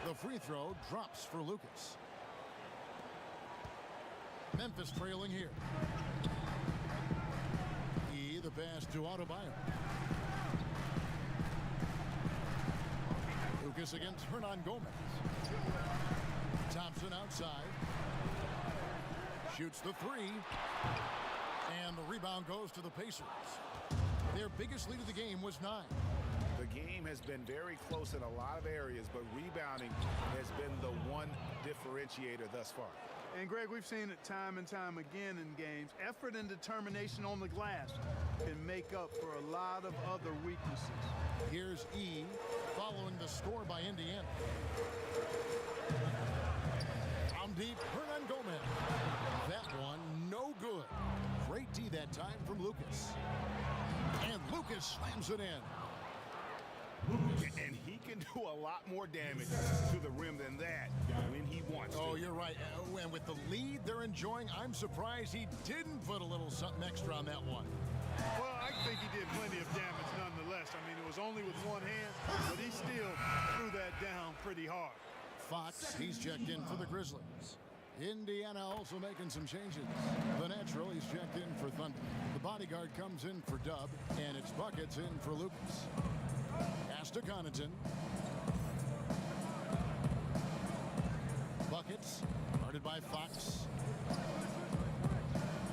The free throw drops for Lucas. Memphis trailing here. The pass to Adebayo. Lucas against Hernan Gomez. Thompson outside. Shoots the three. And the rebound goes to the Pacers. Their biggest lead of the game was 9. The game has been very close in a lot of areas, but rebounding has been the one differentiator thus far. And, Greg, we've seen it time and time again in games. Effort and determination on the glass can make up for a lot of other weaknesses. Here's E following the score by Indiana. Down deep, Hernan Gomez. That one, no good. Great D that time from Lucas. And Lucas slams it in. And he can do a lot more damage to the rim than that when he wants to. Oh, you're right. And with the lead they're enjoying, I'm surprised he didn't put a little something extra on that one. Well, I think he did plenty of damage nonetheless. I mean, it was only with one hand, but he still threw that down pretty hard. Fox, he's checked in for the Grizzlies. Indiana also making some changes. The natural, he's checked in for Thunder. The bodyguard comes in for Dub, and it's Buckets in for Lucas. Pass to Connaughton. Buckets, guarded by Fox.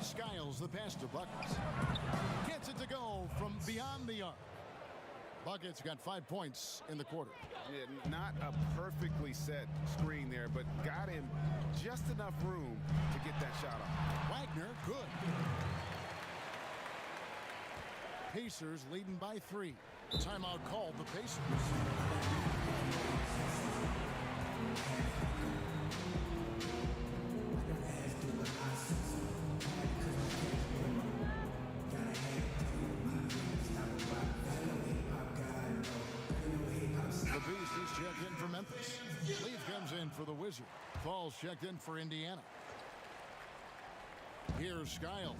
Skiles the pass to Buckets. Gets it to go from beyond the arc. Buckets got 5 points in the quarter. Yeah, not a perfectly set screen there, but got him just enough room to get that shot off. Wagner, good. Pacers leading by 3. Timeout called the Pacers. The Beast is checked in for Memphis. Leaf comes in for the Wizard. Falls checked in for Indiana. Here's Skiles.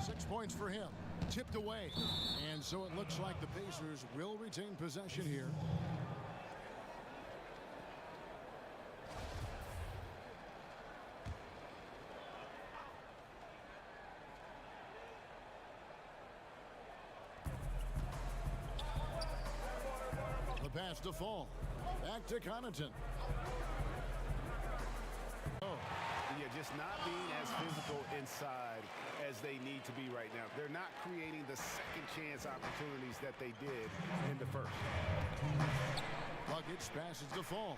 6 points for him. Tipped away. And so it looks like the Pacers will retain possession here. The pass to Fall. Back to Connaughton. Yeah, just not being as physical inside as they need to be right now. They're not creating the second chance opportunities that they did in the first. Buckets passes to Fall.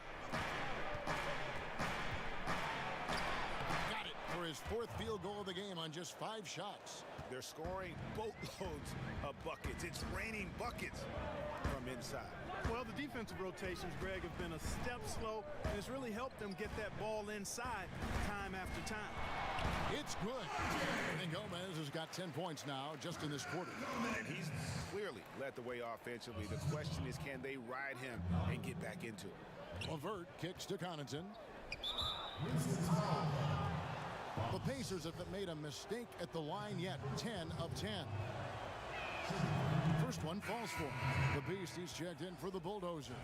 Got it for his 4th field goal of the game on just 5 shots. They're scoring boatloads of buckets. It's raining buckets from inside. Well, the defensive rotations, Greg, have been a step slow, and it's really helped them get that ball inside time after time. It's good. And Gomez has got 10 points now just in this quarter. And he's clearly led the way offensively. The question is, can they ride him and get back into it? LeVert kicks to Connaughton. The Pacers haven't made a mistake at the line yet. 10 of 10. First one falls for him. The Beast, he's checked in for the Bulldozer.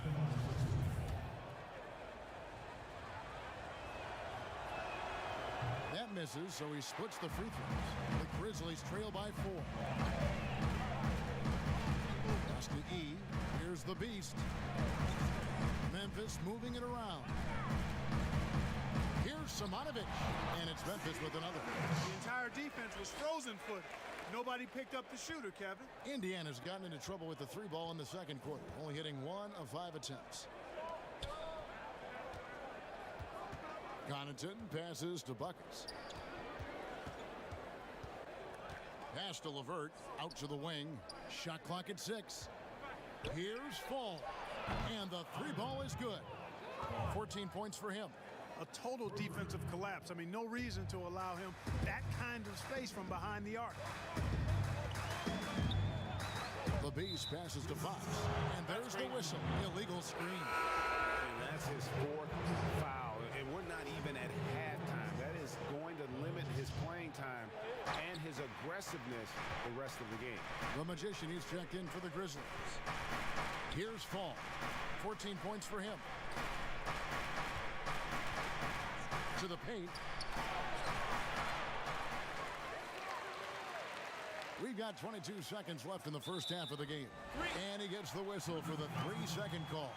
That misses, so he splits the free throws. The Grizzlies trail by 4. Pass to E. Here's the Beast. Memphis moving it around. Here's Simonovic. And it's Memphis with another. The entire defense was frozen-footed. Nobody picked up the shooter, Kevin. Indiana's gotten into trouble with the 3 ball in the second quarter, only hitting 1 of 5 attempts. Connaughton passes to Buckets. Pass to LeVert, out to the wing. Shot clock at 6. Here's Fall. And the 3 ball is good. 14 points for him. A total defensive collapse. I mean, no reason to allow him that kind of space from behind the arc. The Beast passes to Fox. And there's the whistle. Illegal screen. And that's his 4th foul. And we're not even at halftime. That is going to limit his playing time and his aggressiveness the rest of the game. The Magician is checked in for the Grizzlies. Here's Fall. 14 points for him. to the paint. We've got 22 seconds left in the first half of the game. And he gets the whistle for the 3-second call.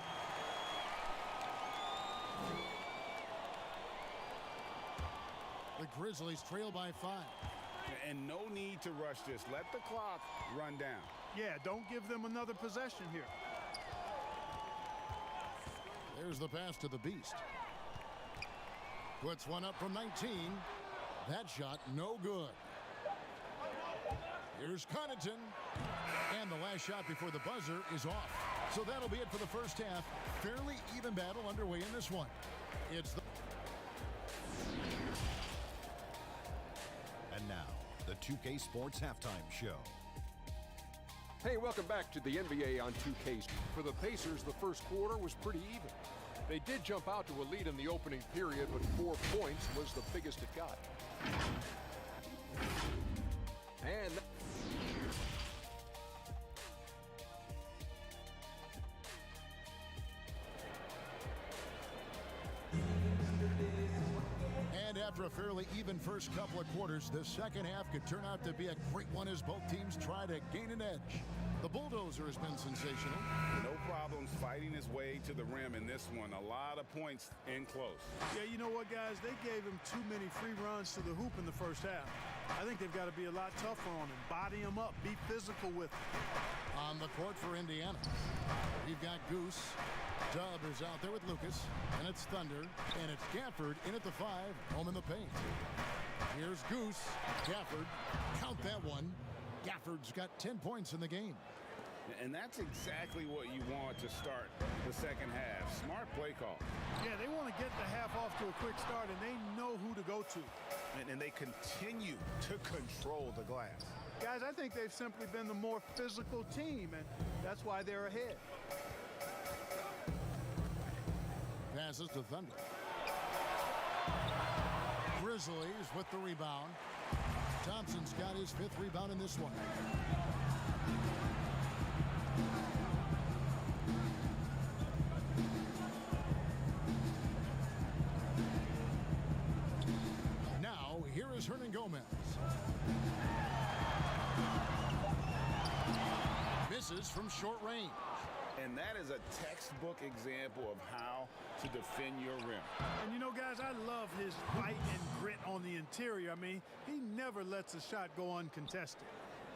The Grizzlies trail by 5. And no need to rush this. Let the clock run down. Yeah, don't give them another possession here. There's the pass to the Beast. Puts one up from 19. That shot no good. Here's Connaughton. And the last shot before the buzzer is off. So that'll be it for the first half. Fairly even battle underway in this one. It's the... And now, the 2K Sports Halftime Show. Hey, welcome back to the NBA on 2K. For the Pacers, the first quarter was pretty even. They did jump out to a lead in the opening period, but 4 points was the biggest it got. And after a fairly even first couple of quarters, the second half could turn out to be a great one as both teams try to gain an edge. The Bulldozer has been sensational. No problems fighting his way to the rim in this one. A lot of points in close. Yeah, you know what, guys? They gave him too many free runs to the hoop in the first half. I think they've got to be a lot tougher on him. Body him up. Be physical with him. On the court for Indiana, we've got Goose. Dub is out there with Lucas, and it's Thunder, and it's Gafford in at the 5, home in the paint. Here's Goose. Gafford, count that one. Gafford's got 10 points in the game. And that's exactly what you want to start the second half. Smart play call. Yeah, they want to get the half off to a quick start, and they know who to go to. And they continue to control the glass. Guys, I think they've simply been the more physical team, and that's why they're ahead. Passes to Thunder. Grizzlies with the rebound. Thompson's got his 5th rebound in this one. Now, here is Hernan Gomez. Misses from short range. And that is a textbook example of how to defend your rim. And you know, guys, I love his fight and grit on the interior. I mean, he never lets a shot go uncontested.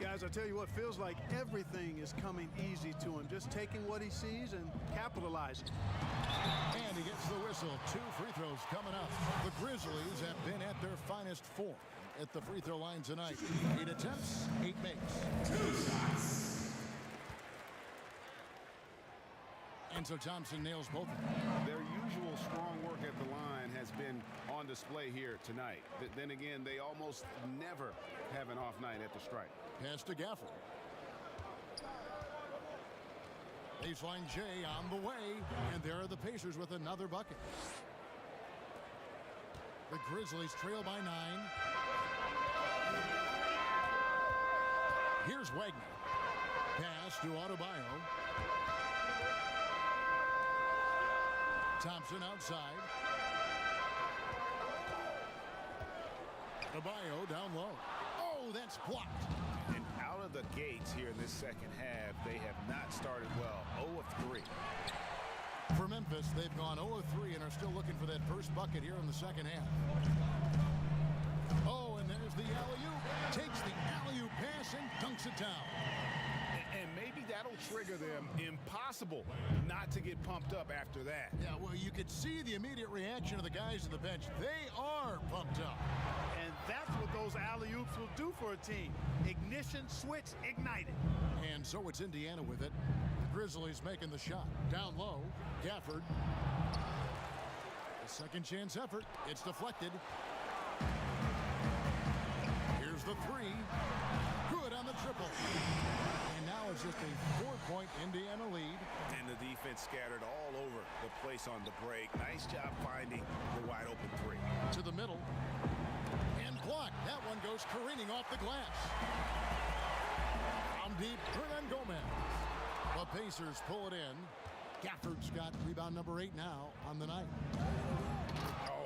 Guys, I tell you what, feels like everything is coming easy to him. Just taking what he sees and capitalizing. And he gets the whistle. 2 free throws coming up. The Grizzlies have been at their finest form at the free throw line tonight. 8 attempts, 8 makes. 2 shots. And so Thompson nails both of them. Their usual strong work at the line has been on display here tonight. Then again, they almost never have an off night at the stripe. Pass to Gafford. Baseline J on the way. And there are the Pacers with another bucket. The Grizzlies trail by 9. Here's Wagner. Pass to Adebayo. Thompson outside. Adebayo down low. Oh, that's blocked. And out of the gates here in this second half, they have not started well. 0 of 3. For Memphis, they've gone 0 of 3 and are still looking for that first bucket here in the second half. Oh, and there's the alley-oop. Takes the alley-oop pass and dunks it down. And maybe that'll trigger them. Impossible not to get pumped up after that. Yeah, well, you could see the immediate reaction of the guys on the bench. They are pumped up. And that's what those alley-oops will do for a team. Ignition, switch, ignited. And so it's Indiana with it. The Grizzlies making the shot. Down low, Gafford. A second chance effort. It's deflected. Here's the 3. Good on the triple. And now it's just a 4-point Indiana lead. And the defense scattered all over the place on the break. Nice job finding the wide open 3. To the middle. And blocked. That one goes careening off the glass. From deep, Hernan Gomez. The Pacers pull it in. Gafford's got rebound number 8 now on the night.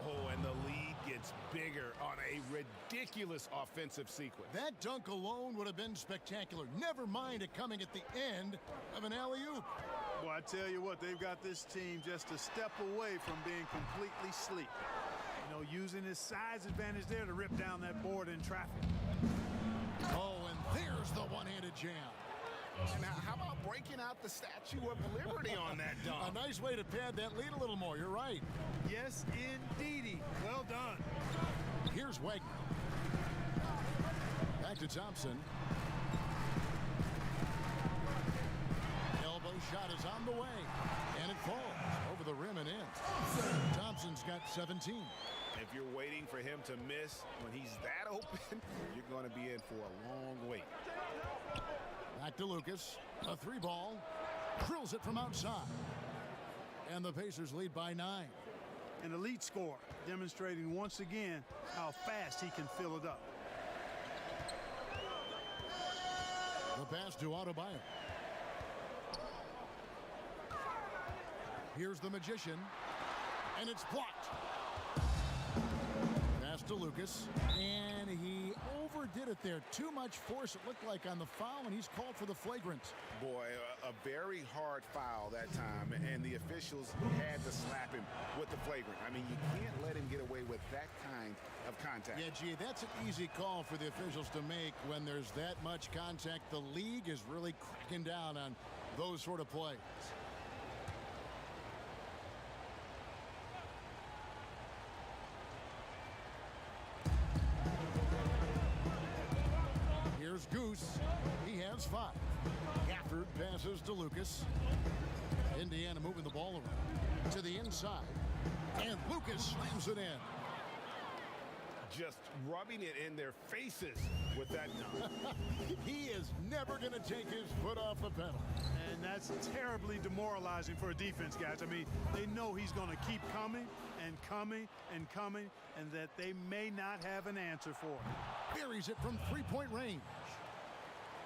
Oh, and the lead gets bigger on a ridiculous offensive sequence. That dunk alone would have been spectacular. Never mind it coming at the end of an alley-oop. Well, I tell you what, they've got this team just a step away from being completely sleep. You know, using his size advantage there to rip down that board in traffic. Oh, and there's the one-handed jam. Now, how about breaking out the Statue of Liberty on that dunk? A nice way to pad that lead a little more. You're right. Yes, indeedy. Well done. Here's Wagner. Back to Thompson. Elbow shot is on the way. And it falls over the rim and in. Thompson's got 17. If you're waiting for him to miss when he's that open, you're going to be in for a long wait. Back to Lucas. A three ball. Drills it from outside. And the Pacers lead by 9. An elite scorer, demonstrating once again how fast he can fill it up. The pass to Adebayo. Here's the Magician. And it's blocked. Pass to Lucas. And he overdid it there. Too much force, it looked like, on the foul, and he's called for the flagrant. Boy, a very hard foul that time, and the officials had to slap him with the flagrant. I mean, you can't let him get away with that kind of contact. Yeah, gee, that's an easy call for the officials to make when there's that much contact. The league is really cracking down on those sort of plays. Here's Goose. He has 5. Gafford passes to Lucas. Indiana moving the ball around to the inside. And Lucas slams it in. Just rubbing it in their faces with that dunk. He is never going to take his foot off the pedal. And that's terribly demoralizing for a defense, guys. I mean, they know he's going to keep coming and coming and coming, and that they may not have an answer for it. Buries it from three-point range.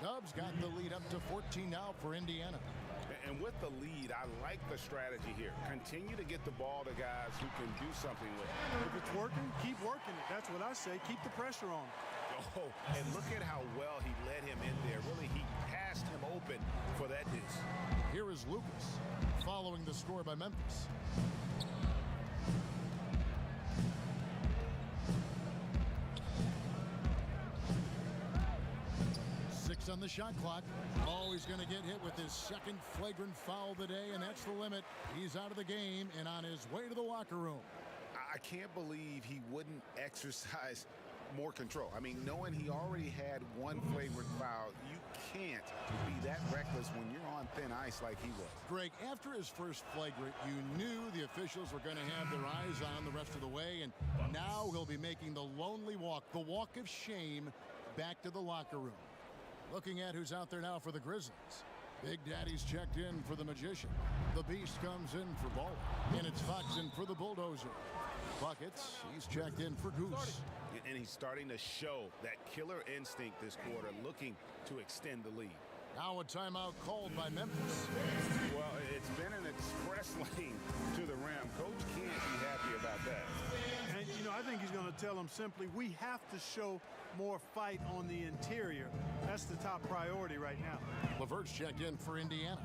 Dubs got the lead up to 14 now for Indiana. And with the lead, I like the strategy here. Continue to get the ball to guys who can do something with it. If it's working, keep working it. That's what I say. Keep the pressure on it. Oh, and look at how well he led him in there. Really, he passed him open for that deuce. Here is Lucas following the score by Memphis. On the shot clock. Always going to get hit with his second flagrant foul of the day, and that's the limit. He's out of the game and on his way to the locker room. I can't believe he wouldn't exercise more control. I mean, knowing he already had one flagrant foul, you can't be that reckless when you're on thin ice like he was. Greg, after his first flagrant, you knew the officials were going to have their eyes on the rest of the way, and now he'll be making the lonely walk, the walk of shame, back to the locker room. Looking at who's out there now for the Grizzlies. Big Daddy's checked in for the Magician. The Beast comes in for Ball. And it's Fox in for the Bulldozer. Buckets, he's checked in for Goose. And he's starting to show that killer instinct this quarter, looking to extend the lead. Now a timeout called by Memphis. Well, it's been an express lane to the rim. Coach can't be happy about that. And, you know, I think he's going to tell them simply, we have to show more fight on the interior. That's the top priority right now. LeVert's checked in for Indiana.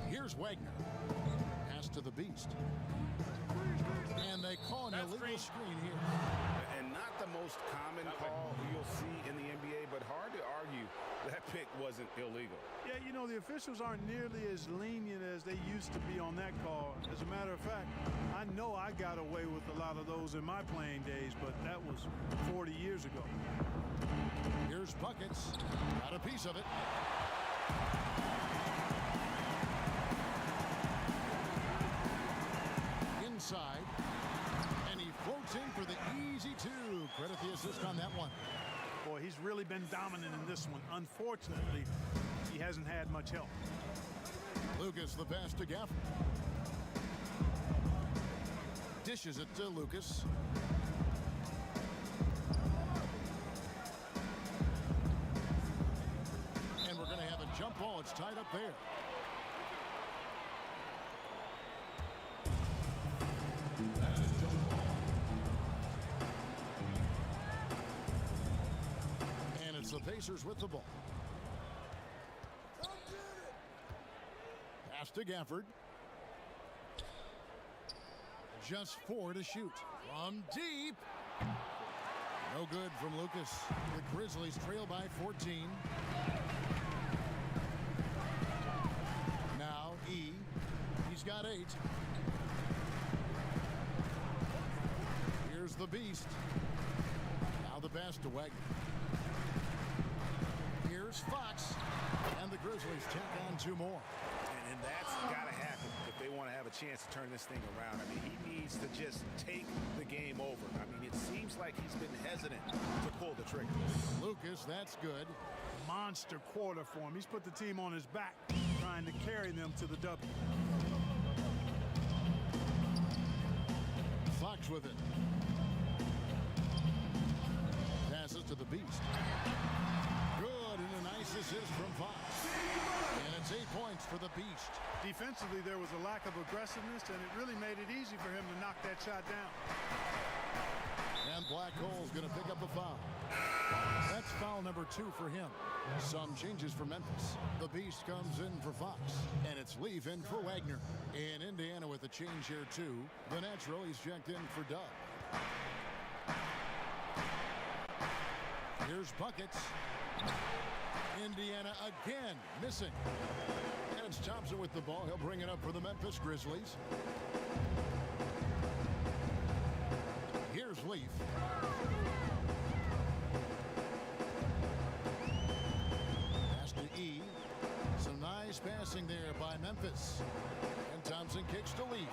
Here's Wagner. Pass to the Beast. And they call an illegal screen here. And not the most common call you'll see in the NBA, but hard to argue that pick wasn't illegal. Yeah, you know, the officials aren't nearly as lenient as they used to be on that call. As a matter of fact, I know I got away with a lot of those in my playing days, but that was 40 years ago. Here's Buckets. Got a piece of it. Inside. And he floats in for the easy 2. Credit the assist on that one. Boy, he's really been dominant in this one. Unfortunately, he hasn't had much help. Lucas, the pass to Gafford. Dishes it to Lucas. And we're going to have a jump ball. It's tied up there. the Pacers with the ball. Pass to Gafford. Just 4 to shoot. From deep. No good from Lucas. The Grizzlies trail by 14. Now E. He's got 8. Here's the Beast. Now the pass to Wagner. Here's Fox. And the Grizzlies tack on 2 more. And that's got to happen if they want to have a chance to turn this thing around. I mean, he needs to just take the game over. I mean, it seems like he's been hesitant to pull the trigger. Lucas, that's good. Monster quarter for him. He's put the team on his back, trying to carry them to the W. Fox with it. Passes to the Beast. Good, and a nice assist from Fox. And it's 8 points for the Beast. Defensively, there was a lack of aggressiveness, and it really made it easy for him to knock that shot down. And Black Hole's going to pick up a foul. That's foul number 2 for him. Some changes for Memphis. The Beast comes in for Fox, and it's Leaf in for Wagner. In Indiana with a change here, too. The natural, he's checked in for Dub. Here's buckets. Indiana again missing. And it's Thompson with the ball. He'll bring it up for the Memphis Grizzlies. Here's Leaf. Pass to E. Some nice passing there by Memphis. And Thompson kicks to Leaf.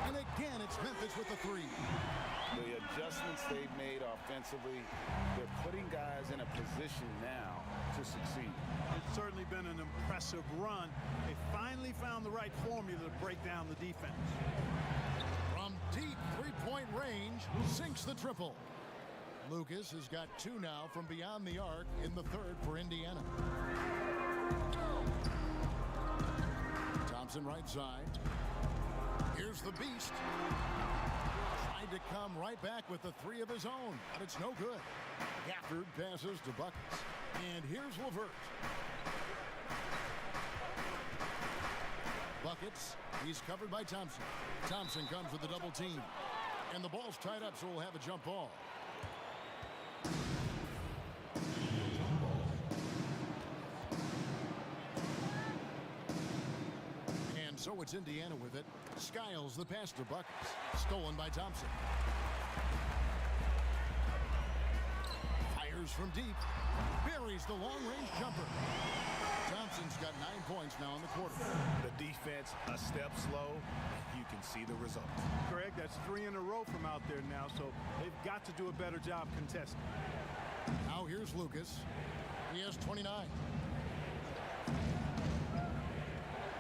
And again, it's Memphis with the 3. The adjustments they've made offensively, they're putting guys in a position now to succeed. It's certainly been an impressive run. They finally found the right formula to break down the defense. From deep 3-point range, sinks the triple. Lucas has got 2 now from beyond the arc in the 3rd for Indiana. Thompson right side. Here's the Beast. Tried to come right back with the 3 of his own, but it's no good. Gafford passes to Buckets. And here's LeVert. Buckets. He's covered by Thompson. Thompson comes with a double team. And the ball's tied up, so we'll have a jump ball. And so it's Indiana with it. Skiles the pass to Buckets. Stolen by Thompson. Fires from deep. Buries the long-range jumper. Thompson's got 9 points now in the quarter. The defense a step slow. You can see the result. Greg, that's 3 in a row from out there now, so they've got to do a better job contesting. Now here's Lucas. He has 29.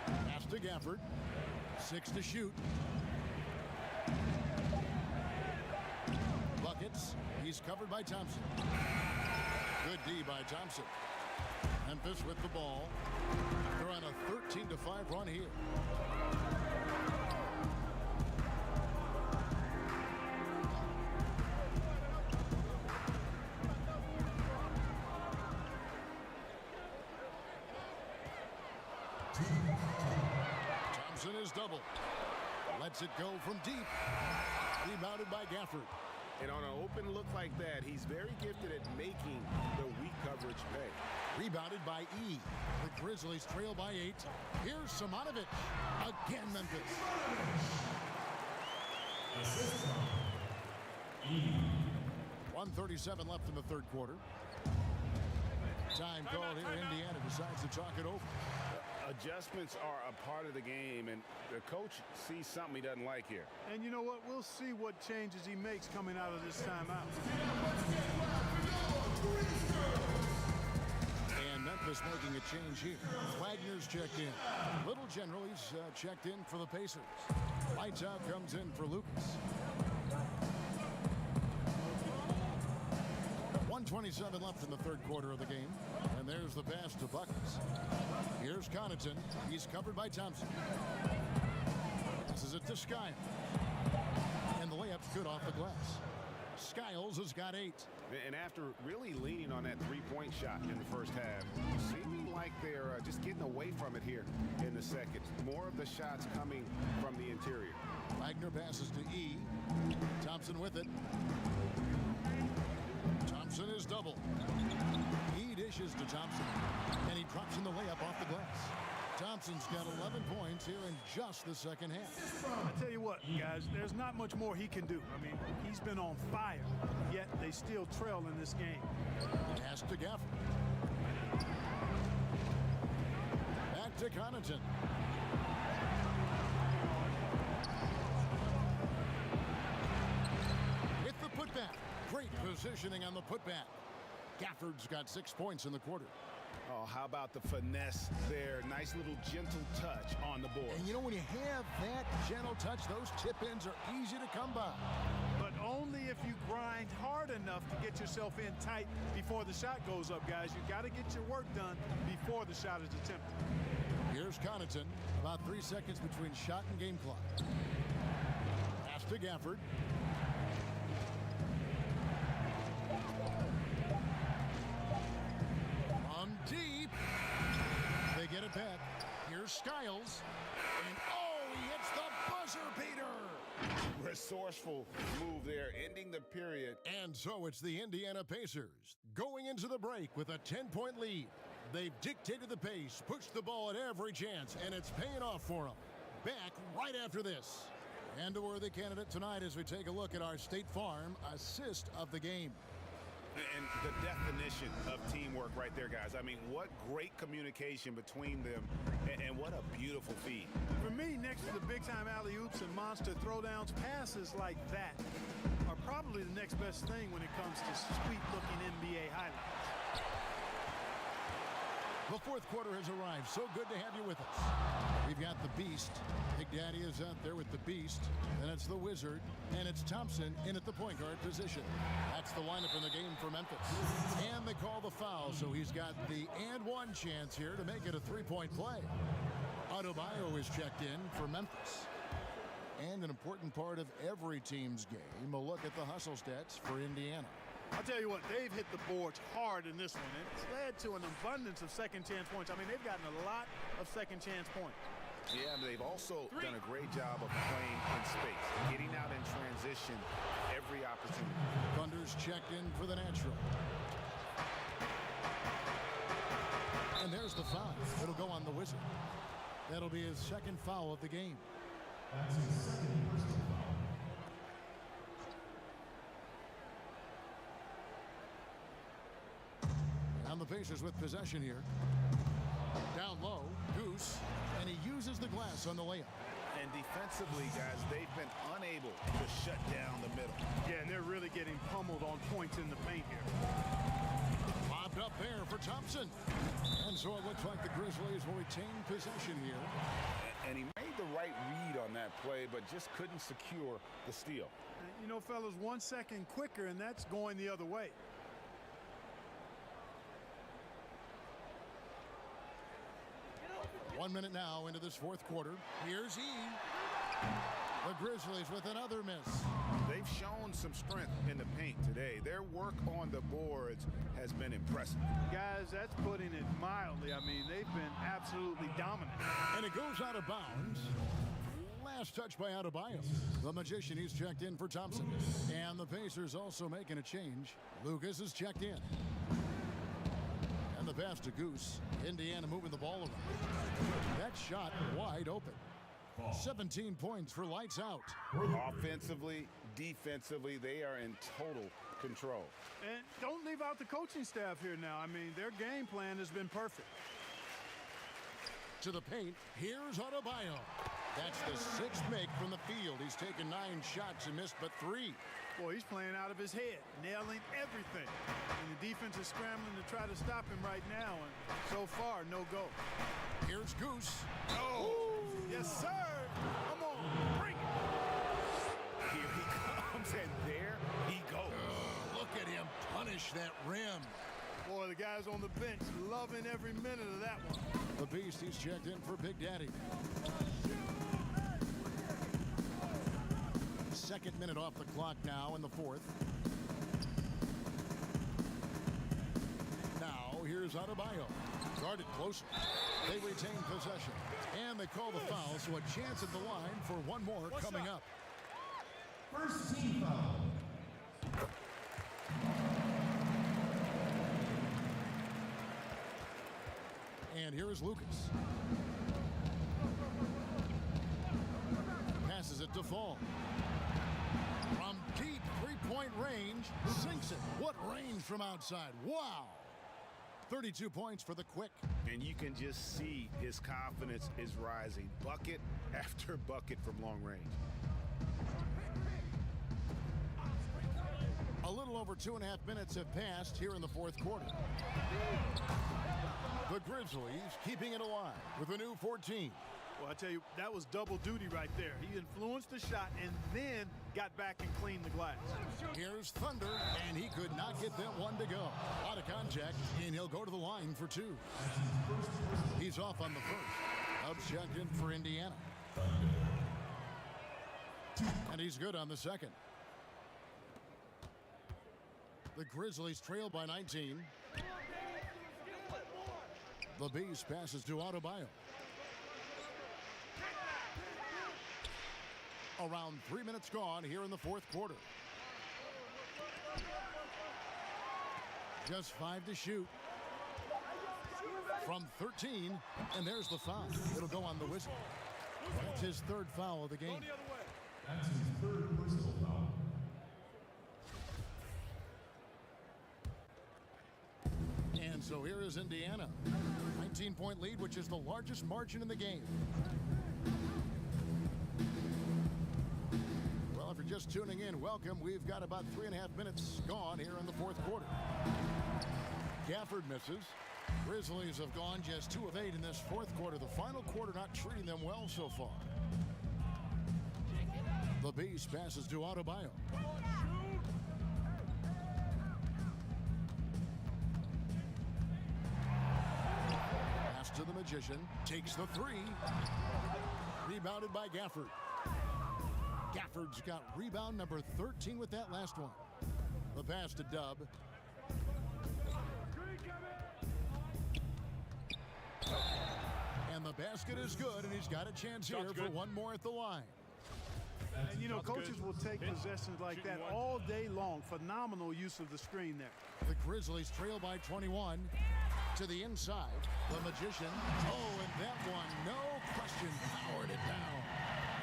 Pass to Gafford. 6 to shoot. Buckets. He's covered by Thompson. Good D by Thompson. Memphis with the ball. They're on a 13-5 run here. Thompson is doubled. Lets it go from deep. Rebounded by Gafford. And on an open look like that, he's very gifted at making the weak coverage pay. Rebounded by E. The Grizzlies trail by 8. Here's Simonovic. Again, Memphis. 1:37 left in the 3rd quarter. Time called here. Indiana decides to chalk it over. Adjustments are a part of the game, and the coach sees something he doesn't like here. And you know what? We'll see what changes he makes coming out of this timeout. And Memphis making a change here. Wagner's checked in. Little General, he's checked in for the Pacers. Lights out comes in for Lucas. 1:27 left in the 3rd quarter of the game. And there's the pass to Buckets. Here's Connaughton. He's covered by Thompson. Passes it to Skiles. And the layup's good off the glass. Skiles has got 8. And after really leaning on that three-point shot in the first half, seeming like they're just getting away from it here in the second. More of the shots coming from the interior. Wagner passes to E. Thompson with it. Thompson is double. E dishes to Thompson, and he drops in the layup off the glass. Thompson's got 11 points here in just the second half. I tell you what, guys, there's not much more he can do. I mean, he's been on fire, yet they still trail in this game. Pass to Gafford. Back to Connaughton. With the putback. Great positioning on the putback. Gafford's got 6 points in the quarter. Oh, how about the finesse there? Nice little gentle touch on the board. And you know, when you have that gentle touch, those tip-ins are easy to come by. But only if you grind hard enough to get yourself in tight before the shot goes up, guys. You got to get your work done before the shot is attempted. Here's Connaughton. About 3 seconds between shot and game clock. Pass to Gafford. Deep. They get it back. Here's Skiles. And oh, he hits the buzzer beater. Resourceful move there, ending the period. And so it's the Indiana Pacers going into the break with a 10-point lead. They've dictated the pace, pushed the ball at every chance, and it's paying off for them. Back right after this. And a worthy candidate tonight as we take a look at our State Farm assist of the game. And the definition of teamwork right there, guys. I mean, what great communication between them, and what a beautiful feed. For me, next to the big-time alley-oops and monster throwdowns, passes like that are probably the next best thing when it comes to sweet-looking NBA highlights. The fourth quarter has arrived. So good to have you with us. We've got the Beast. Big Daddy is out there with the Beast. Then it's the Wizard. And it's Thompson in at the point guard position. That's the lineup in the game for Memphis. And they call the foul, so he's got the and one chance here to make it a three-point play. Adebayo is checked in for Memphis. And an important part of every team's game, a look at the hustle stats for Indiana. I'll tell you what, they've hit the boards hard in this one. It's led to an abundance of second-chance points. I mean, they've gotten a lot of second-chance points. Yeah, but they've also done a great job of playing in space, getting out in transition every opportunity. Thunder's checked in for the natural. And there's the foul. It'll go on the Wizard. That'll be his second foul of the game. That's his second personal foul. And the Pacers with possession here. Down low, Goose, and he uses the glass on the layup. And defensively, guys, they've been unable to shut down the middle. Yeah, and they're really getting pummeled on points in the paint here. Lobbed up there for Thompson. And so it looks like the Grizzlies will retain possession here. And he made the right read on that play, but just couldn't secure the steal. You know, fellas, 1 second quicker, and that's going the other way. One minute now into this fourth quarter. Here's E. The Grizzlies with another miss. They've shown some strength in the paint today. Their work on the boards has been impressive. Guys, that's putting it mildly. I mean, they've been absolutely dominant. And it goes out of bounds. Last touch by Adebayo. The Magician, he's checked in for Thompson. And the Pacers also making a change. Lucas is checked in. And the pass to Goose. Indiana moving the ball around. That shot wide open. 17 points for lights out. Offensively, defensively, they are in total control. And don't leave out the coaching staff here now. I mean, their game plan has been perfect. To the paint, here's Adebayo. That's the sixth make from the field. He's taken 9 shots and missed but 3. Boy, he's playing out of his head, nailing everything. And the defense is scrambling to try to stop him right now, and so far, no go. Here's Goose. Oh, yes, sir. Come on, bring it. Here he comes, and there he goes. Look at him punish that rim. Boy, the guys on the bench loving every minute of that one. The Beast, he's checked in for Big Daddy. Second minute off the clock now in the fourth. Here's Adebayo. Guarded closely. They retain possession. And they call the foul, so a chance at the line for one more coming up. First team foul. And here is Lucas. Passes it to Fall. From deep three-point range, sinks it. What range from outside. Wow. 32 points for the Quick. And you can just see his confidence is rising. Bucket after bucket from long range. A little over 2.5 minutes have passed here in the fourth quarter. The Grizzlies keeping it alive with a new 14. Well, I tell you, that was double duty right there. He influenced the shot and then got back and cleaned the glass. Here's Thunder, and he could not get that one to go. Out of contact, and he'll go to the line for two. He's off on the first. Dubs checked in for Indiana. And he's good on the second. The Grizzlies trail by 19. The Beast passes to Adebayo. Around 3 minutes gone here in the fourth quarter. Just 5 to shoot. From 13, and there's the foul. It'll go on the whistle. That's his third foul of the game. That's his third personal foul. And so here is Indiana. 19-point lead, which is the largest margin in the game. Well, if you're just tuning in, welcome. We've got about 3.5 minutes gone here in the fourth quarter. Gafford misses. Grizzlies have gone just 2 of 8 in this fourth quarter. The final quarter not treating them well so far. The Beast passes to Adebayo. Pass to the Magician. Takes the 3. Rebounded by Gafford. Gafford's got rebound number 13 with that last one. The pass to Dub. And the basket is good, and he's got a chance here for one more at the line. And, you know, coaches will take possessions like that all day long. Phenomenal use of the screen there. The Grizzlies trail by 21 to the inside. The Magician. Oh, and that one, no question, powered it down.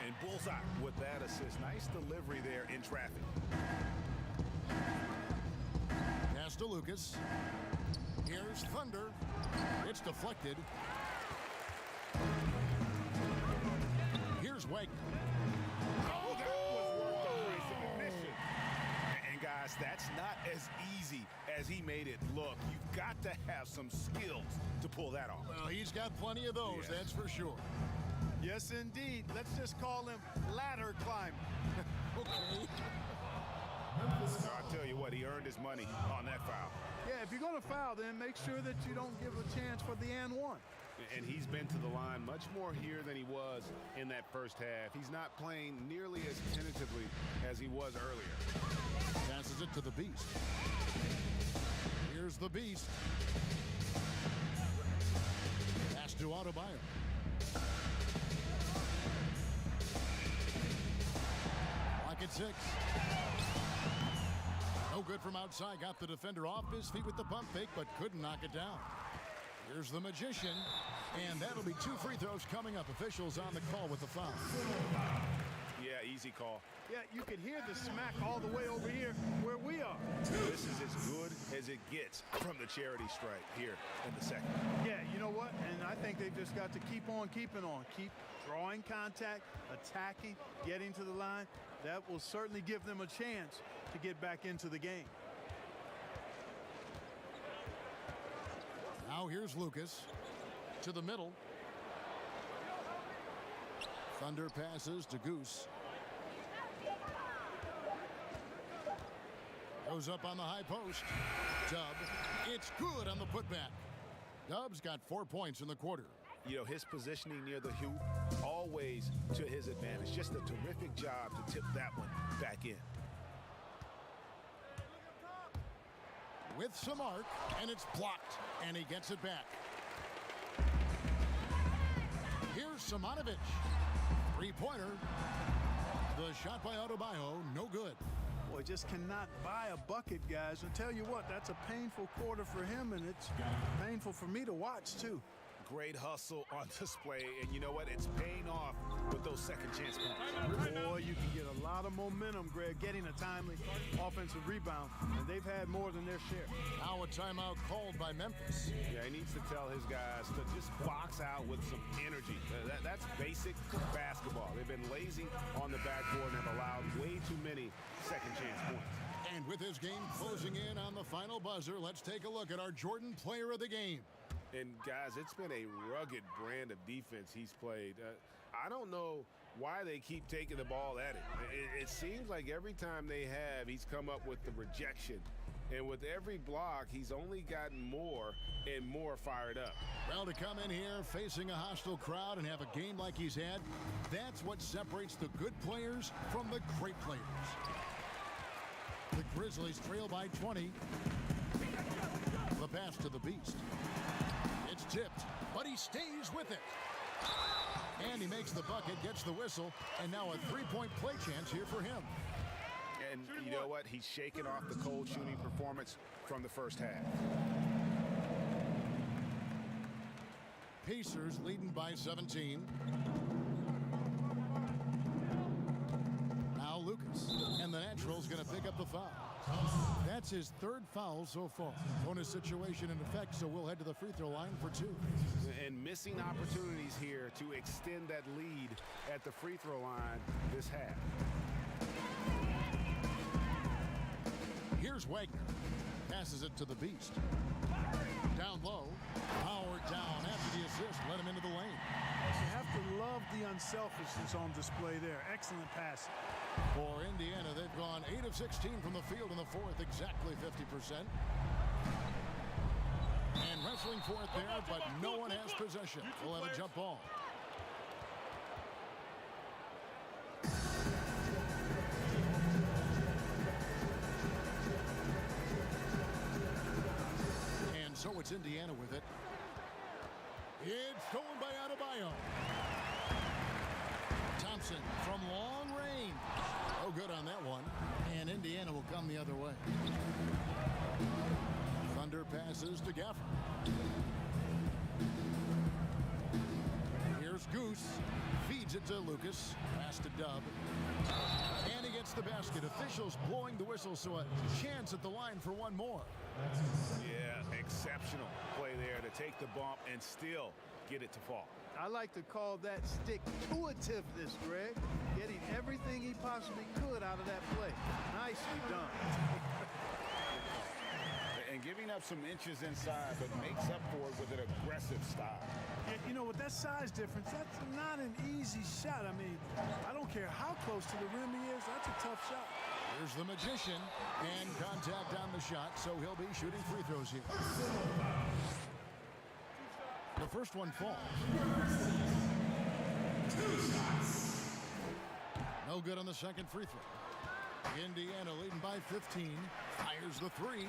And bullseye with that assist. Nice delivery there in traffic. Pass to Lucas. Here's Thunder. It's deflected. Here's Wagner. Oh, that was worth the price of admission. And guys, that's not as easy as he made it look. You've got to have some skills to pull that off. Well, he's got plenty of those, Yeah. that's for sure. Yes, indeed. Let's just call him ladder climbing. Okay. I'll tell you what, he earned his money on that foul. Yeah, if you're going to foul, then make sure that you don't give a chance for the and one. And he's been to the line much more here than he was in that first half. He's not playing nearly as tentatively as he was earlier. Passes it to the Beast. Here's the Beast. Pass to Adebayo. Lock at 6. No good from outside. Got the defender off his feet with the pump fake, but couldn't knock it down. Here's the Magician, and that'll be 2 free throws coming up. Officials on the call with the foul. Yeah, easy call. Yeah, you can hear the smack all the way over here where we are. This is as good as it gets from the charity stripe here in the second. Yeah, you know what? And I think they've just got to keep on keeping on. Keep drawing contact, attacking, getting to the line. That will certainly give them a chance to get back into the game. Now here's Lucas to the middle. Thunder passes to Goose. Goes up on the high post. Dub. It's good on the putback. Dub's got 4 points in the quarter. You know, his positioning near the hoop, always to his advantage. Just a terrific job to tip that one back in. with some arc, and it's blocked, and he gets it back. Here's Simonovic. Three-pointer. The shot by Adebayo, no good. Boy, just cannot buy a bucket, guys. I'll tell you what, that's a painful quarter for him, and it's painful for me to watch, too. Great hustle on display, and you know what? It's paying off with those second chance points. Boy, you can get a lot of momentum, Greg, getting a timely offensive rebound, and they've had more than their share. Now a timeout called by Memphis. Yeah, he needs to tell his guys to just box out with some energy. That's basic basketball. They've been lazy on the backboard and have allowed way too many second chance points. And with his game closing in on the final buzzer, let's take a look at our Jordan player of the game. And, guys, it's been a rugged brand of defense he's played. I don't know why they keep taking the ball at him. It seems like every time they have, he's come up with the rejection. And with every block, he's only gotten more and more fired up. Well, to come in here facing a hostile crowd and have a game like he's had, that's what separates the good players from the great players. The Grizzlies trail by 20. The pass to the Beast. It's tipped, but he stays with it. And he makes the bucket, gets the whistle, and now a three-point play chance here for him. And you know what? He's shaking off the cold shooting performance from the first half. Pacers leading by 17. Now Lucas, and the Natural's going to pick up the foul. That's his third foul so far. Bonus situation in effect, so we'll head to the free throw line for two. And missing opportunities here to extend that lead at the free throw line this half. Here's Wagner. Passes it to the Beast. Down low. Howard down after the assist. Let him into the lane. You have to love the unselfishness on display there. Excellent pass. For Indiana, they've gone 8 of 16 from the field in the fourth, exactly 50%. And wrestling for it there, but no one has possession. We'll have a jump ball. And so it's Indiana with it. It's stolen by Adebayo. Thompson from long range. No good on that one. And Indiana will come the other way. Thunder passes to Gafford. Here's Goose. Feeds it to Lucas. Pass to Dub. And he gets the basket. Officials blowing the whistle, so a chance at the line for one more. Yeah, exceptional play there to take the bump and still get it to fall. I like to call that stick-to-itiveness, Greg. Getting everything he possibly could out of that play. Nicely done. And giving up some inches inside, but makes up for it with an aggressive style. You know, with that size difference, that's not an easy shot. I mean, I don't care how close to the rim he is. That's a tough shot. Here's the magician. And contact on the shot, so he'll be shooting free throws here. The first one falls. No good on the second free throw. Indiana leading by 15. Fires the three.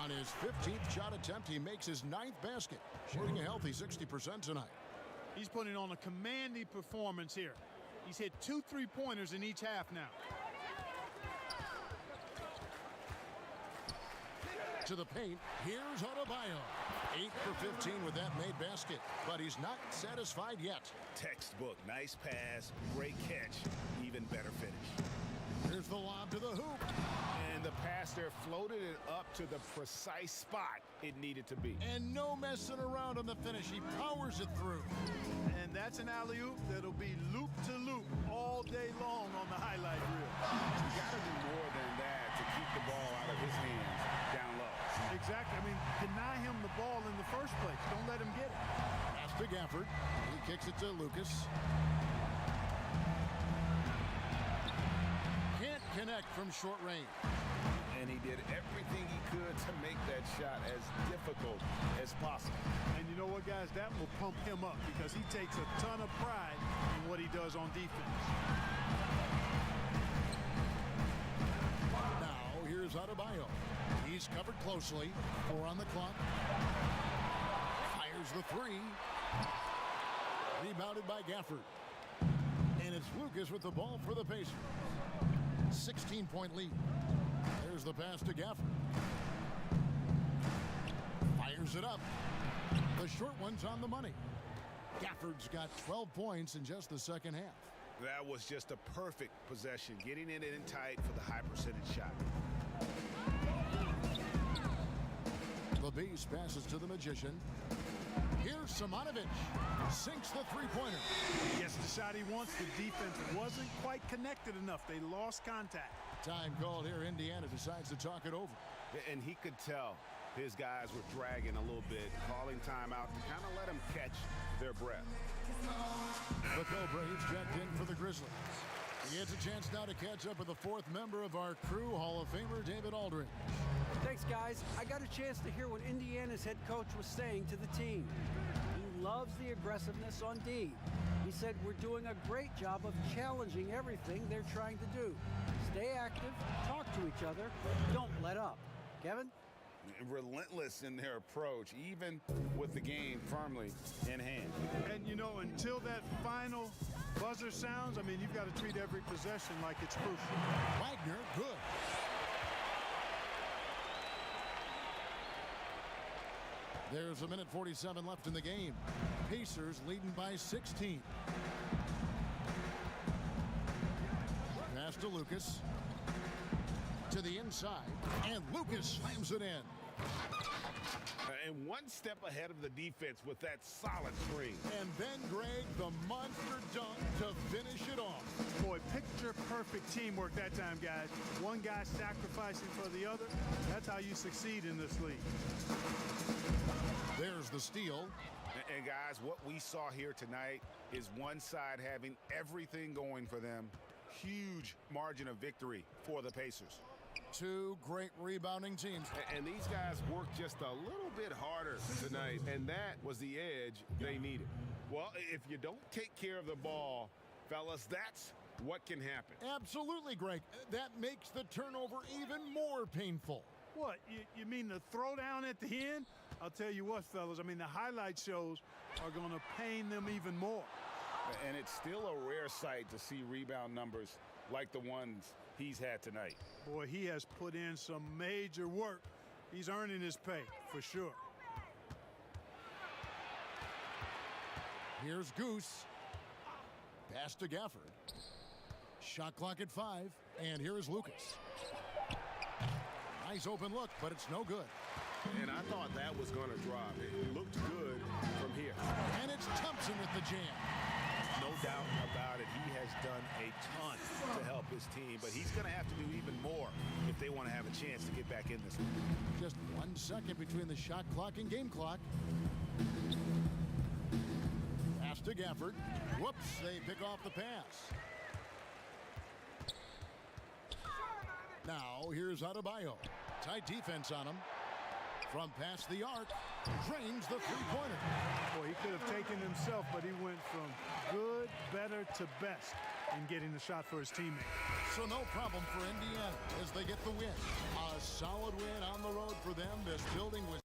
On his 15th shot attempt, he makes his 9th basket. Shooting a healthy 60% tonight. He's putting on a commanding performance here. He's hit 2 3-pointers in each half now. To the paint, here's Adebayo. 8 for 15 with that made basket, but he's not satisfied yet. Textbook, nice pass, great catch, even better finish. Here's the lob to the hoop. And the pass there floated it up to the precise spot it needed to be. And no messing around on the finish. He powers it through. And that's an alley-oop that'll be loop-to-loop all day long on the highlight reel. You got to do more than that to keep the ball out of his hands down low. Exactly. I mean, deny him the ball in the first place. Don't let him get it. Pass to Gafford. He kicks it to Lucas. Can't connect from short range. And he did everything he could to make that shot as difficult as possible. And you know what, guys? That will pump him up because he takes a ton of pride in what he does on defense. Now, here's Adebayo. He He's covered closely. 4 on the clock. Fires the 3. Rebounded by Gafford. And it's Lucas with the ball for the Pacers. 16-point lead. There's the pass to Gafford. Fires it up. The short one's on the money. Gafford's got 12 points in just the second half. That was just a perfect possession, getting it in tight for the high percentage shot. The Beast passes to the Magician. Here's Simonovic. Sinks the three-pointer. Gets the shot he wants. The defense wasn't quite connected enough. They lost contact. Time called here. Indiana decides to talk it over. And he could tell his guys were dragging a little bit, calling timeout to kind of let them catch their breath. The Braves checked in for the Grizzlies. He gets a chance now to catch up with the 4th member of our crew, Hall of Famer David Aldridge. Thanks, guys. I got a chance to hear what Indiana's head coach was saying to the team. He loves the aggressiveness on D. He said we're doing a great job of challenging everything they're trying to do. Stay active, talk to each other, don't let up. Kevin? Relentless in their approach, even with the game firmly in hand. And, you know, until that final buzzer sounds, I mean, you've got to treat every possession like it's crucial. Wagner, good. There's a minute 47 left in the game. Pacers leading by 16. Pass to Lucas. To the inside. And Lucas slams it in. And one step ahead of the defense with that solid screen. And then Greg, the monster dunk to finish it off. Boy, picture-perfect teamwork that time, guys. One guy sacrificing for the other. That's how you succeed in this league. There's the steal. And guys, what we saw here tonight is one side having everything going for them. Huge margin of victory for the Pacers. 2 great rebounding teams. And these guys worked just a little bit harder tonight, and that was the edge they needed. Well, if you don't take care of the ball, fellas, that's what can happen. Absolutely, Greg. That makes the turnover even more painful. What, you mean the throwdown at the end? I'll tell you what, fellas, I mean, the highlight shows are going to pain them even more. And it's still a rare sight to see rebound numbers like the ones he's had tonight. Boy, he has put in some major work. He's earning his pay, for sure. Here's Goose. Pass to Gafford. Shot clock at 5. And here is Lucas. Nice open look, but it's no good. And I thought that was going to drop. It looked good from here. And it's Thompson with the jam. No doubt about it. He has done a ton to help his team, but he's going to have to do even more if they want to have a chance to get back in this one. Just 1 second between the shot clock and game clock. Pass to Gafford. Whoops, they pick off the pass. Now, here's Adebayo. Tight defense on him. From past the arc, drains the three-pointer. Boy, he could have taken himself, but he went from good, better to best in getting the shot for his teammate. So no problem for Indiana as they get the win. A solid win on the road for them. This building was